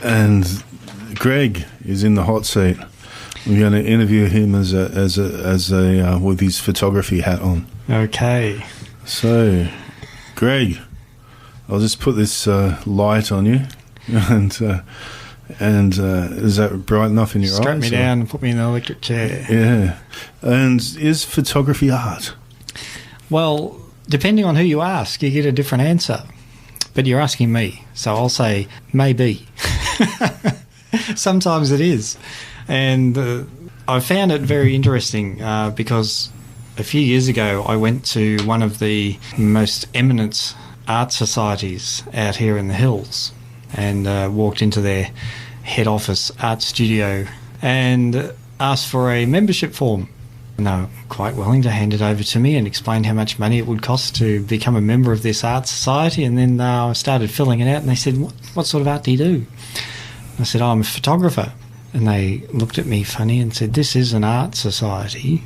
And Greg is in the hot seat. We're going to interview him as a with his photography hat on. Okay. So, Greg, I'll just put this light on you, and is that bright enough in your eyes? Strap me down and put me in an electric chair. Yeah. And is photography art? Well, depending on who you ask, you get a different answer. But you're asking me, so I'll say maybe. Sometimes it is. And I found it very interesting because a few years ago I went to one of the most eminent art societies out here in the hills and walked into their head office art studio and asked for a membership form. And they were quite willing to hand it over to me and explain how much money it would cost to become a member of this art society. And then I started filling it out and they said, what sort of art do you do? I said, I'm a photographer. And they looked at me funny and said, this is an art society.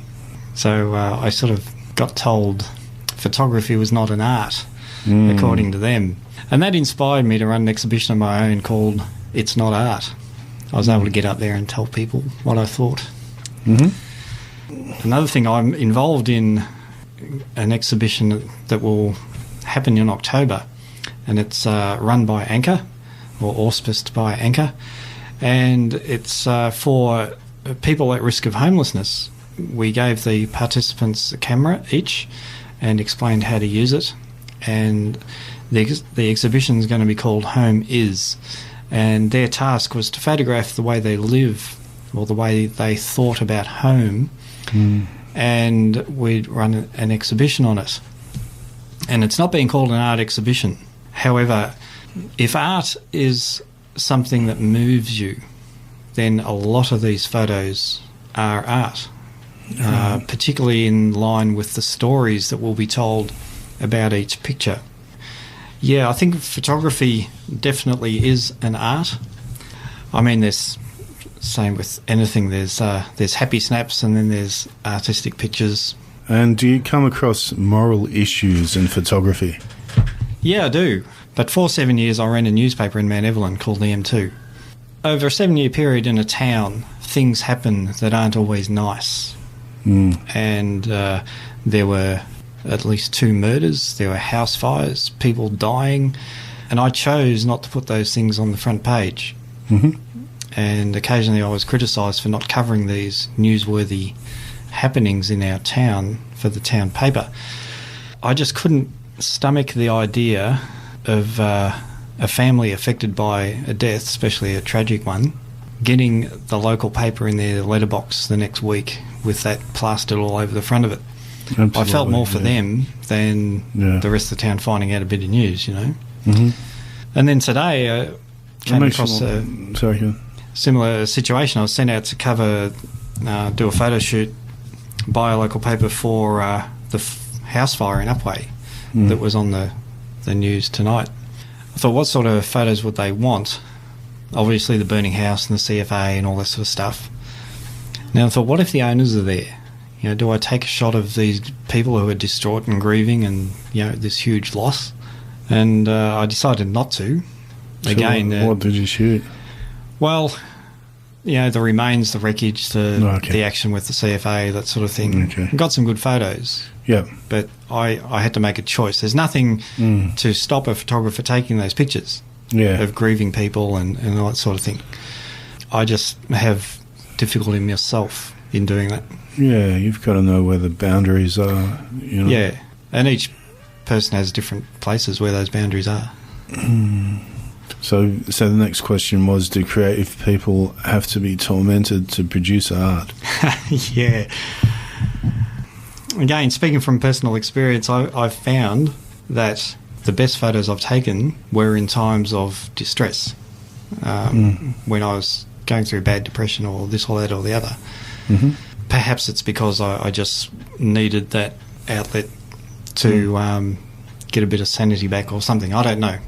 So I sort of got told photography was not an art, according to them. And that inspired me to run an exhibition of my own called It's Not Art. I was able to get up there and tell people what I thought. Another thing, I'm involved in an exhibition that will happen in October, and it's run by Anchor, or auspiced by Anchor. And it's for people at risk of homelessness. We gave the participants a camera each and explained how to use it. And the exhibition is going to be called Home Is. And their task was to photograph the way they live or the way they thought about home. And we'd run an exhibition on it. And it's not being called an art exhibition. However, if art is something that moves you, then a lot of these photos are art, particularly in line with the stories that will be told about each picture. Yeah, I think photography definitely is an art. I mean, there's same with anything. There's happy snaps and then there's artistic pictures. And do you come across moral issues in photography? Yeah, I do. But for 7 years, I ran a newspaper in Mount Evelyn called the M2. Over a 7-year period in a town, things happen that aren't always nice. And there were at least 2 murders, there were house fires, people dying, and I chose not to put those things on the front page. And occasionally I was criticised for not covering these newsworthy happenings in our town for the town paper. I just couldn't stomach the idea of a family affected by a death, especially a tragic one, getting the local paper in their letterbox the next week with that plastered all over the front of it. Absolutely, I felt more for them than the rest of the town finding out a bit of news, you know. And then today I came across a similar situation. I was sent out to cover, do a photo shoot by a local paper for the house fire in Upwey that was on the news tonight. I thought, what sort of photos would they want? Obviously the burning house and the CFA and all that sort of stuff. Now I thought, what if the owners are there? You know, do I take a shot of these people who are distraught and grieving and, you know, this huge loss? And I decided not to. So again, what did you shoot? Well, you know, the remains, the wreckage, the action with the CFA, that sort of thing. I got some good photos. Yeah. But I had to make a choice. There's nothing to stop a photographer taking those pictures of grieving people and all that sort of thing. I just have difficulty myself in doing that. Yeah, you've got to know where the boundaries are, you know. Yeah, and each person has different places where those boundaries are. So the next question was, do creative people have to be tormented to produce art? Yeah. Again, speaking from personal experience, I've found that the best photos I've taken were in times of distress, when I was going through bad depression or this or that or the other. Perhaps it's because I just needed that outlet to get a bit of sanity back or something. I don't know.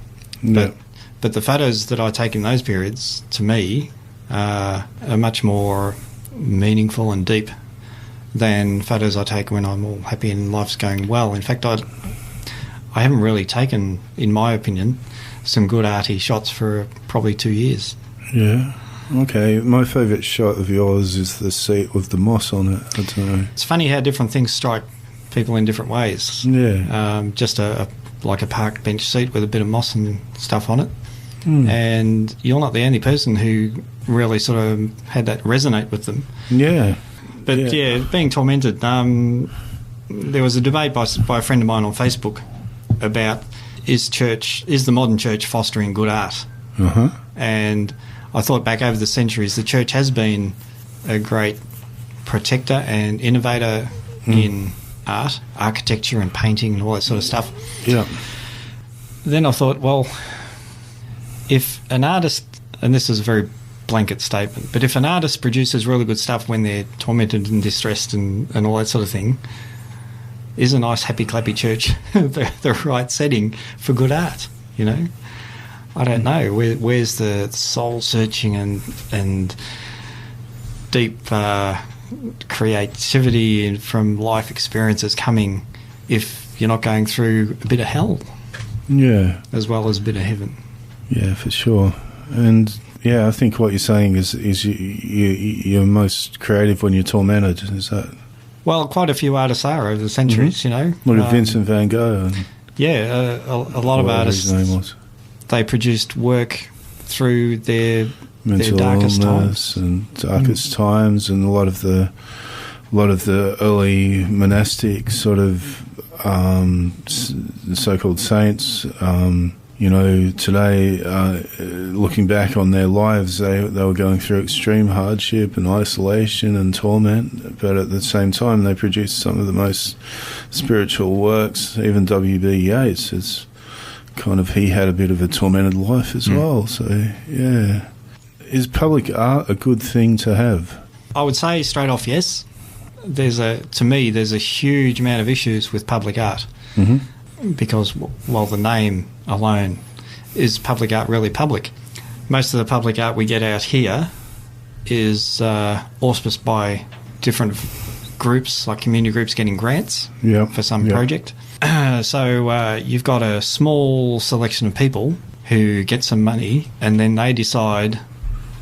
But the photos that I take in those periods, to me, are much more meaningful and deep than photos I take when I'm all happy and life's going well. In fact, I haven't really taken, in my opinion, some good arty shots for probably 2 years. Yeah. Okay. My favourite shot of yours is the seat with the moss on it. I don't know. It's funny how different things strike people in different ways. Yeah. Just like a park bench seat with a bit of moss and stuff on it. And you're not the only person who really sort of had that resonate with them. Yeah. But being tormented. There was a debate by a friend of mine on Facebook about is the modern church fostering good art? Uh-huh. And I thought back over the centuries, the church has been a great protector and innovator in art, architecture and painting and all that sort of stuff. Yeah. Then I thought, well, if an artist, and this is a very blanket statement, but if an artist produces really good stuff when they're tormented and distressed and all that sort of thing, is a nice happy clappy church the right setting for good art, you know? I don't know. Where's the soul searching and deep creativity from life experiences coming if you're not going through a bit of hell? Yeah. As well as a bit of heaven. Yeah, for sure. And yeah, I think what you're saying is you're most creative when you're tormented. Is that? Well, quite a few artists are over the centuries, you know. What did Vincent van Gogh? And a lot of artists. His name was. They produced work through their Mental darkest illness times and darkest times, and a lot of the early monastic sort of so-called saints. You know, today, looking back on their lives, they were going through extreme hardship and isolation and torment, but at the same time, they produced some of the most spiritual works. Even W.B. Yeats, it's kind of, he had a bit of a tormented life as well. So, yeah. Is public art a good thing to have? I would say straight off, yes. To me, there's a huge amount of issues with public art. Mm-hmm. Because while the name alone is public art really public, most of the public art we get out here is auspiced by different groups, like community groups getting grants for some project. So you've got a small selection of people who get some money and then they decide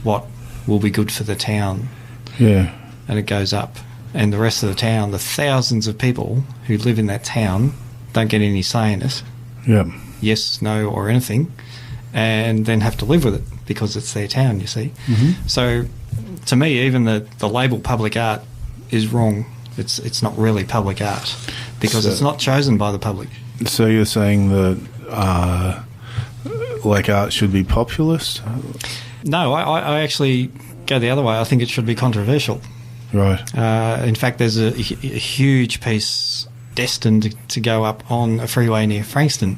what will be good for the town. Yeah. And it goes up. And the rest of the town, the thousands of people who live in that town, don't get any say in it. Yeah. Yes, no, or anything, and then have to live with it because it's their town, you see. Mm-hmm. So, to me, even the label public art is wrong. It's not really public art because it's not chosen by the public. So you're saying that, like, art should be populist? No, I actually go the other way. I think it should be controversial. Right. In fact, there's a huge piece destined to go up on a freeway near Frankston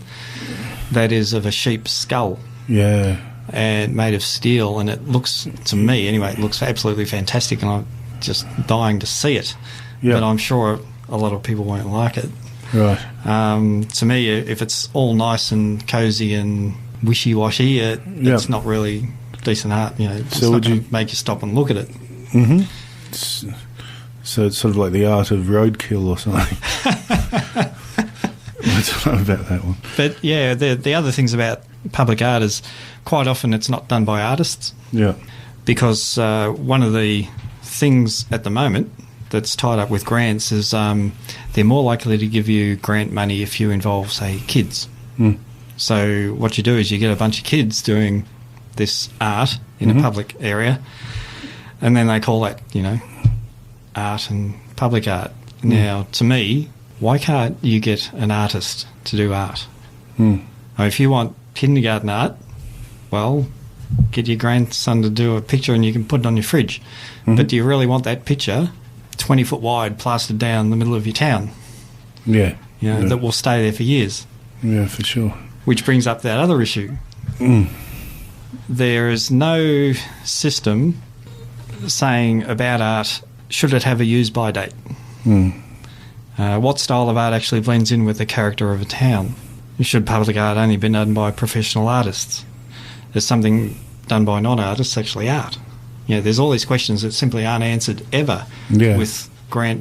that is of a sheep's skull. Yeah. And made of steel, and it looks, to me anyway, it looks absolutely fantastic, and I'm just dying to see it. Yeah. But I'm sure a lot of people won't like it. Right. To me, if it's all nice and cosy and wishy-washy, it's not really decent art. You know, it's not going to make you stop and look at it. Mm-hmm. So it's sort of like the art of roadkill or something. I don't know about that one. But yeah, the other things about public art is quite often it's not done by artists. Yeah. Because one of the things at the moment that's tied up with grants is they're more likely to give you grant money if you involve, say, kids. Mm. So what you do is you get a bunch of kids doing this art in a public area, and then they call that, you know, art and public art. Now, to me, why can't you get an artist to do art? Mm. If you want kindergarten art, well, get your grandson to do a picture and you can put it on your fridge. Mm-hmm. But do you really want that picture 20 foot wide plastered down the middle of your town? Yeah. You know, that will stay there for years. Yeah, for sure. Which brings up that other issue. Mm. There is no system saying about art, should it have a use-by date? Mm. What style of art actually blends in with the character of a town? Should public art only be done by professional artists? Is something done by non-artists actually art? You know, there's all these questions that simply aren't answered ever with grant